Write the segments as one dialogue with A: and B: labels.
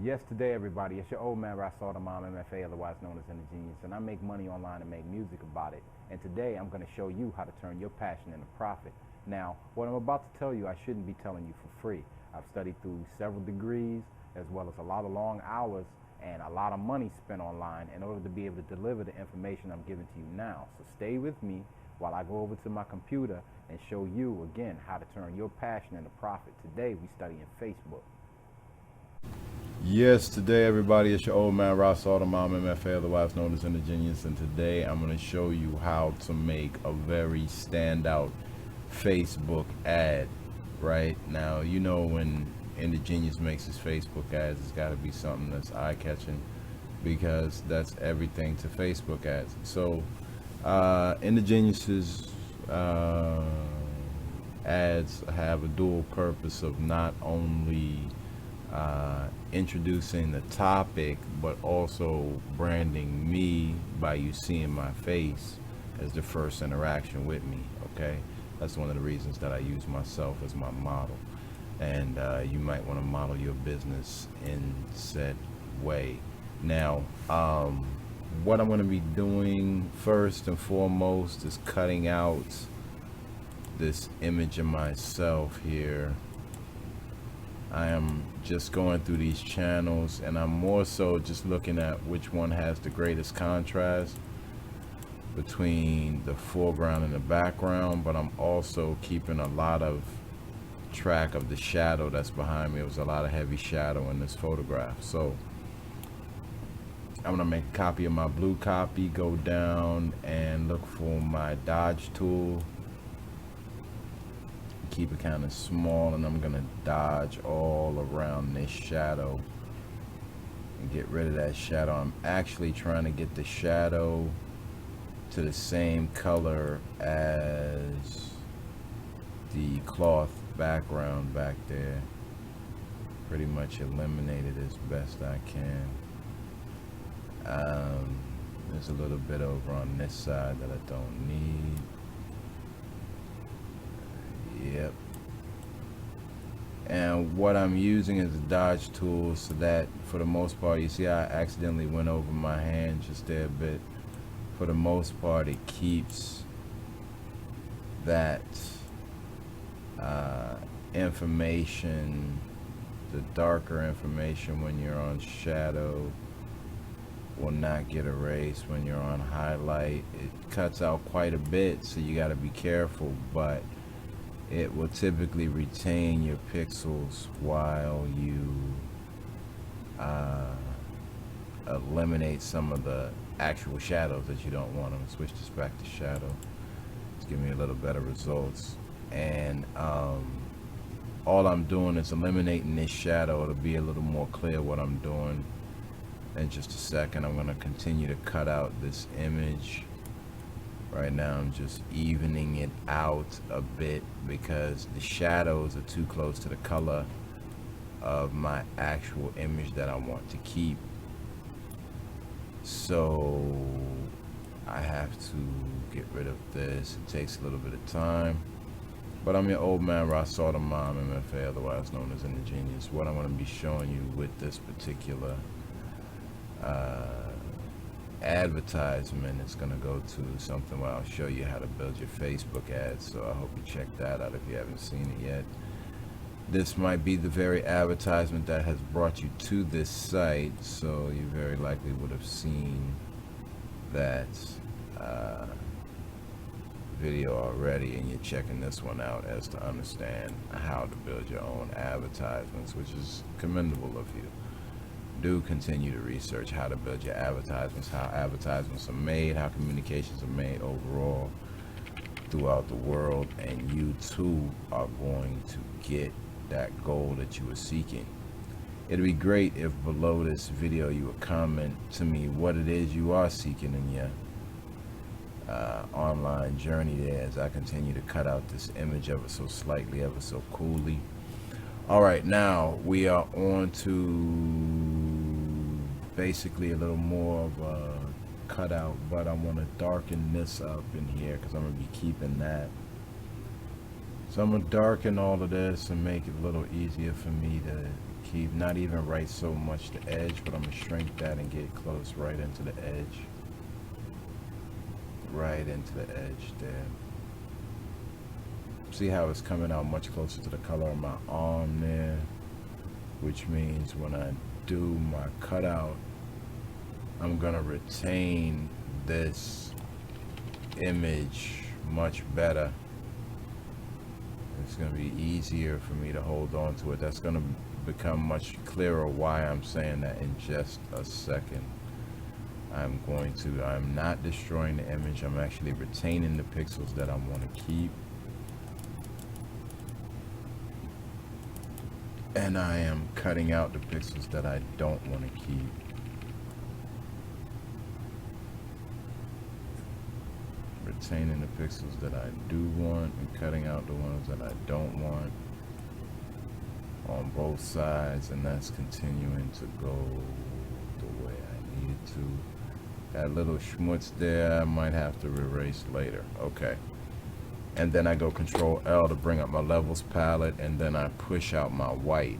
A: Yes, today everybody, it's your old man Rasal the Mom MFA, otherwise known as Genius, and I make money online and make music about it. And today I'm going to show you how to turn your passion into profit. Now, what I'm about to tell you, I shouldn't be telling you for free. I've studied through several degrees, as well as a lot of long hours and a lot of money spent online in order to be able to deliver the information I'm giving to you now. So stay with me while I go over to my computer and show you again how to turn your passion into profit. Today we study in Facebook. Yes, today everybody, it's your old man Ross Mom MFA, otherwise known as Genius, and today I'm going to show you how to make a very standout Facebook ad. Right now, you know, when Genius makes his Facebook ads, it's got to be something that's eye-catching because that's everything to Facebook ads. So, Genius's ads have a dual purpose of not only introducing the topic, but also branding me by you seeing my face as the first interaction with me. Okay, that's one of the reasons that I use myself as my model, and you might want to model your business in said way. Now, what I'm going to be doing first and foremost is cutting out this image of myself here. I am just going through these channels and I'm more so just looking at which one has the greatest contrast between the foreground and the background, but I'm also keeping a lot of track of the shadow that's behind me. It was a lot of heavy shadow in this photograph. So I'm gonna make a copy of my blue copy, go down and look for my dodge tool, keep it kind of small, and I'm gonna dodge all around this shadow and get rid of that shadow. I'm actually trying to get the shadow to the same color as the cloth background back there. Pretty much eliminate it as best I can. There's a little bit over on this side that I don't need. Yep. And what I'm using is a dodge tool, so that for the most part, you see I accidentally went over my hand just there a bit. For the most part, it keeps that information, the darker information when you're on shadow will not get erased when you're on highlight. It cuts out quite a bit, so you got to be careful, but it will typically retain your pixels while you eliminate some of the actual shadows that you don't want. I'm gonna switch this back to shadow. It's giving me a little better results. And all I'm doing is eliminating this shadow. It'll be a little more clear what I'm doing in just a second. I'm gonna continue to cut out this image. Right now I'm just evening it out a bit because the shadows are too close to the color of my actual image that I want to keep. So I have to get rid of this. It takes a little bit of time. But I'm your old man Rasal the Mom MFA, otherwise known as Genius. What I'm going to be showing you with this particular advertisement is going to go to something where I'll show you how to build your Facebook ads. So I hope you check that out if you haven't seen it yet. This might be the very advertisement that has brought you to this site, so you very likely would have seen that video already, and you're checking this one out as to understand how to build your own advertisements, which is commendable of you. Do continue to research how to build your advertisements, how advertisements are made, how communications are made overall throughout the world, and you too are going to get that goal that you were seeking. It'd be great if below this video you would comment to me what it is you are seeking in your online journey there, as I continue to cut out this image ever so slightly, ever so coolly. All right, now we are on to basically a little more of a cutout, but I want to darken this up in here because I'm going to be keeping that. So I'm going to darken all of this and make it a little easier for me to keep, not even right so much the edge, but I'm gonna shrink that and get close right into the edge. Right into the edge there. See how it's coming out much closer to the color of my arm there, which means when I do my cutout, I'm gonna retain this image much better. It's gonna be easier for me to hold on to it. That's gonna become much clearer why I'm saying that in just a second. I'm not destroying the image. I'm actually retaining the pixels that I want to keep. And I am cutting out the pixels that I don't want to keep. Retaining the pixels that I do want and cutting out the ones that I don't want on both sides, and that's continuing to go the way I need it to. That little schmutz there I might have to erase later. Okay. And then I go Control L to bring up my levels palette, and then I push out my white.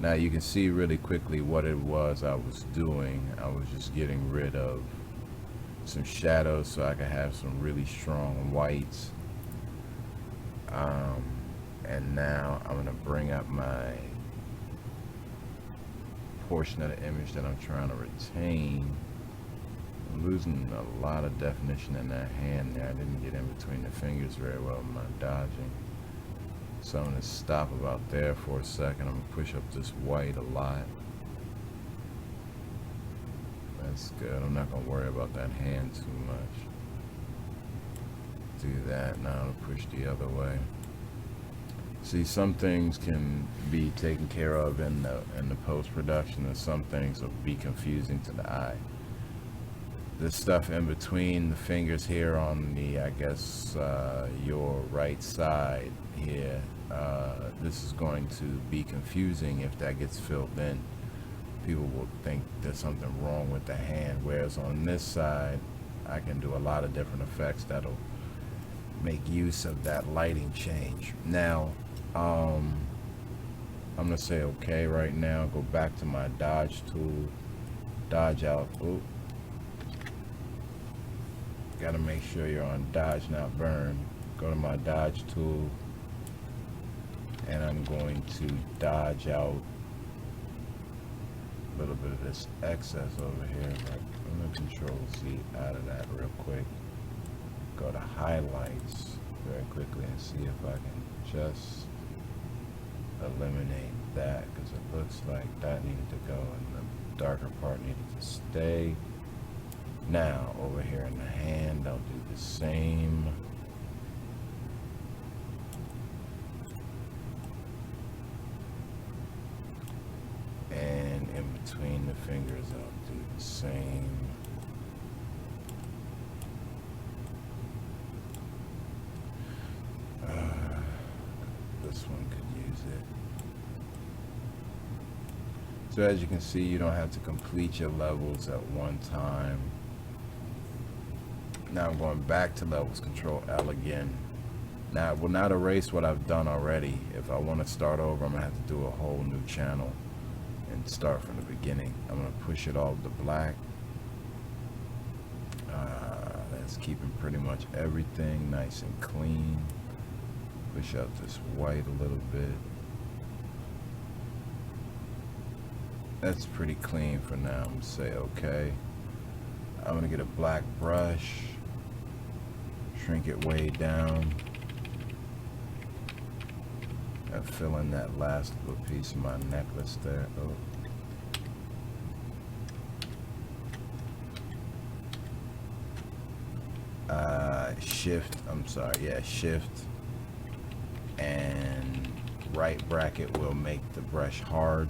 A: Now you can see really quickly what it was I was doing. I was just getting rid of some shadows so I could have some really strong whites. And now I'm gonna bring up my portion of the image that I'm trying to retain. I'm losing a lot of definition in that hand there. I didn't get in between the fingers very well in my dodging. So I'm gonna stop about there for a second. I'm gonna push up this white a lot. That's good. I'm not gonna worry about that hand too much. Do that. Now I'll push the other way. See, some things can be taken care of in the post-production, and some things will be confusing to the eye. This stuff in between the fingers here on the, I guess, your right side here, this is going to be confusing if that gets filled in. People will think there's something wrong with the hand, whereas on this side, I can do a lot of different effects that'll make use of that lighting change. Now, I'm gonna say okay right now, go back to my dodge tool, dodge out. Ooh. Gotta make sure you're on dodge, not burn. Go to my dodge tool, and I'm going to dodge out a little bit of this excess over here. I'm gonna Control Z out of that real quick. Go to highlights very quickly and see if I can just eliminate that, because it looks like that needed to go and the darker part needed to stay. Now over here in the hand, I'll do the same. And in between the fingers, I'll do the same. This one could use it. So as you can see, you don't have to complete your levels at one time. Now I'm going back to levels, Control L again. Now it will not erase what I've done already. If I want to start over, I'm gonna have to do a whole new channel and start from the beginning. I'm gonna push it all to black. That's keeping pretty much everything nice and clean. Push out this white a little bit. That's pretty clean for now. I'm gonna say okay. I'm gonna get a black brush, shrink it way down, and fill in that last little piece of my necklace there. Oh. Shift and right bracket will make the brush hard,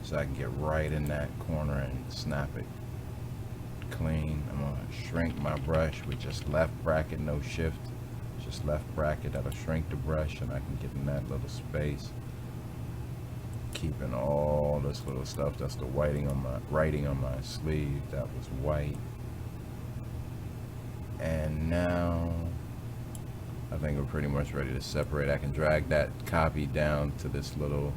A: so I can get right in that corner and snap it clean. I'm gonna shrink my brush with just left bracket, no shift, just left bracket. That'll shrink the brush and I can get in that little space, keeping all this little stuff. That's the writing on my sleeve. That was white. And now I think we're pretty much ready to separate. I can drag that copy down to this little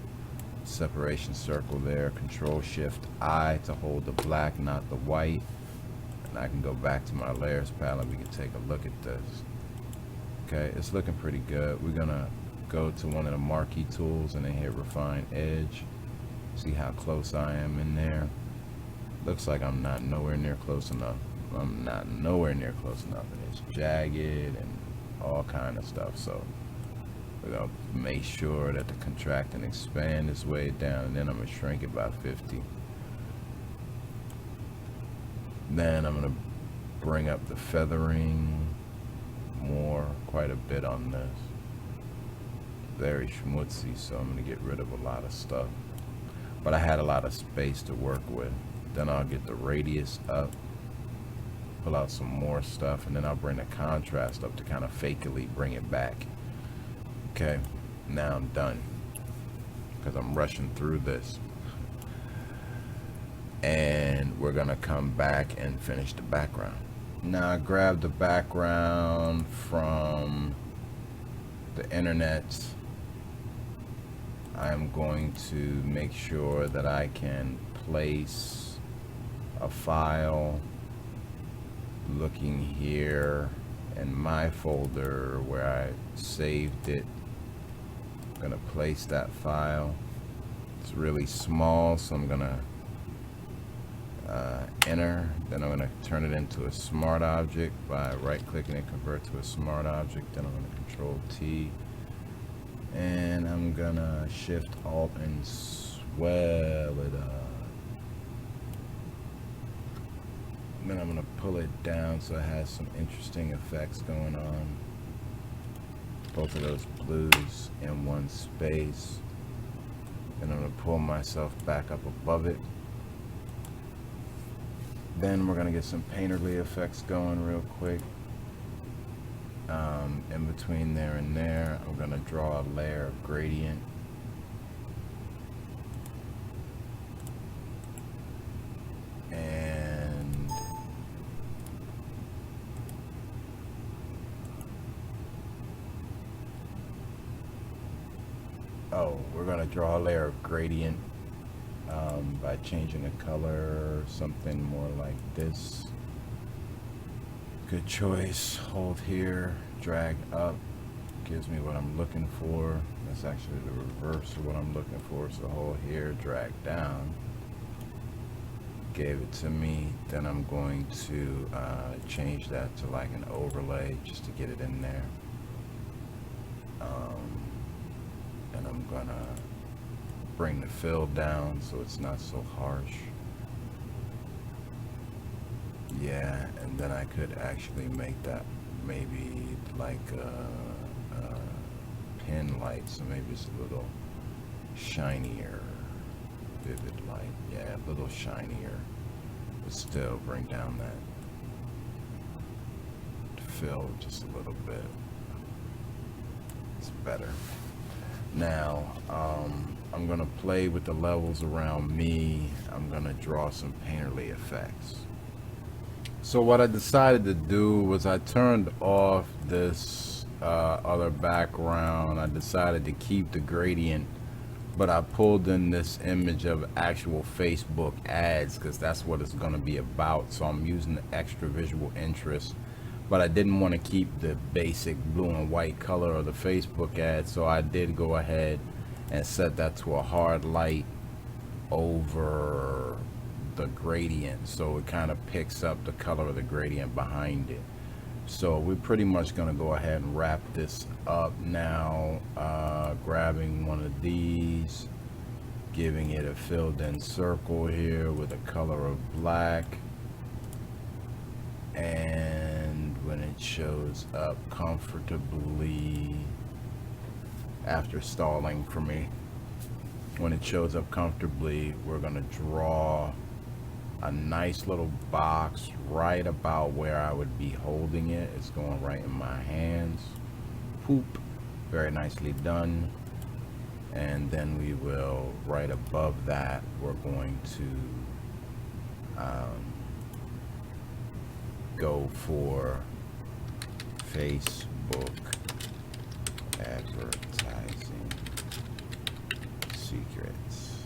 A: separation circle there. Control Shift I to hold the black, not the white. And I can go back to my layers palette. We can take a look at this. Okay, it's looking pretty good. We're gonna go to one of the marquee tools and then hit Refine Edge. See how close I am in there. Looks like I'm not nowhere near close enough. I'm not nowhere near close enough, and it's jagged and all kind of stuff. So we're gonna make sure that the contract and expand is way down, and then I'm gonna shrink it by 50. Then I'm gonna bring up the feathering more, quite a bit on this. Very schmutzy, so I'm gonna get rid of a lot of stuff. But I had a lot of space to work with. Then I'll get the radius up, pull out some more stuff, and then I'll bring the contrast up to kind of fakely bring it back. Okay, now I'm done because I'm rushing through this. And we're gonna come back and finish the background. Now I grabbed the background from the internet. I'm going to make sure that I can place a file looking here in my folder where I saved it. I'm gonna place that file. It's really small, so I'm gonna enter. Then I'm gonna turn it into a smart object by right clicking and convert to a smart object. Then I'm gonna Control T, and I'm gonna Shift Alt and swell it up. Then I'm gonna pull it down so it has some interesting effects going on. Both of those blues in one space. Then I'm gonna pull myself back up above it. Then we're gonna get some painterly effects going real quick. In between there and there, I'm gonna draw a layer of gradient. And we're gonna draw a layer of gradient by changing the color, something more like this. Good choice. Hold here, drag up, gives me what I'm looking for. That's actually the reverse of what I'm looking for. So hold here, drag down, gave it to me. Then I'm going to change that to like an overlay just to get it in there. And I'm gonna bring the fill down so it's not so harsh. Yeah, and then I could actually make that maybe like a pin light, so maybe it's a little shinier, vivid light. Yeah, a little shinier, but still bring down that fill just a little bit. It's better. Now, I'm gonna play with the levels around me. I'm gonna draw some painterly effects. So what I decided to do was I turned off this other background. I decided to keep the gradient, but I pulled in this image of actual Facebook ads because that's what it's gonna be about. So I'm using the extra visual interest, but I didn't want to keep the basic blue and white color of the Facebook ad, so I did go ahead and set that to a hard light over the gradient, so it kind of picks up the color of the gradient behind it. So we're pretty much going to go ahead and wrap this up now, grabbing one of these, giving it a filled in circle here with a color of black, and when it shows up comfortably, after stalling for me, when it shows up comfortably, we're going to draw a nice little box right about where I would be holding it. It's going right in my hands. Poop. Very nicely done. And then we will, right above that, we're going to go for Facebook advertising secrets.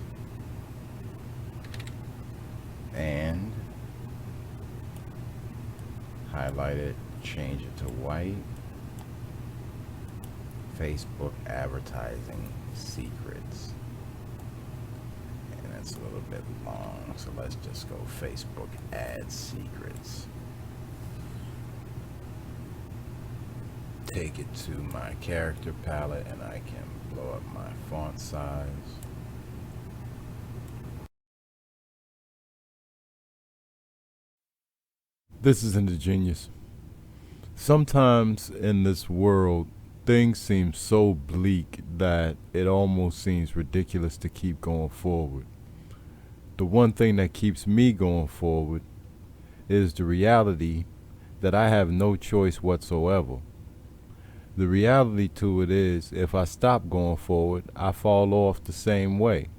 A: And highlight it, change it to white. Facebook advertising secrets. And that's a little bit long, so let's just go Facebook ad secrets. Take it to my character palette and I can blow up my font size. This is ingenious. Sometimes in this world, things seem so bleak that it almost seems ridiculous to keep going forward. The one thing that keeps me going forward is the reality that I have no choice whatsoever. The reality to it is, if I stop going forward, I fall off the same way.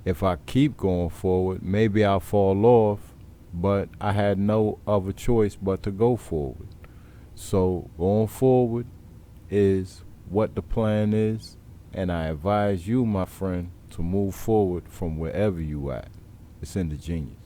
A: If I keep going forward, maybe I'll fall off, but I had no other choice but to go forward. So going forward is what the plan is, and I advise you, my friend, to move forward from wherever you at. It's ingenious.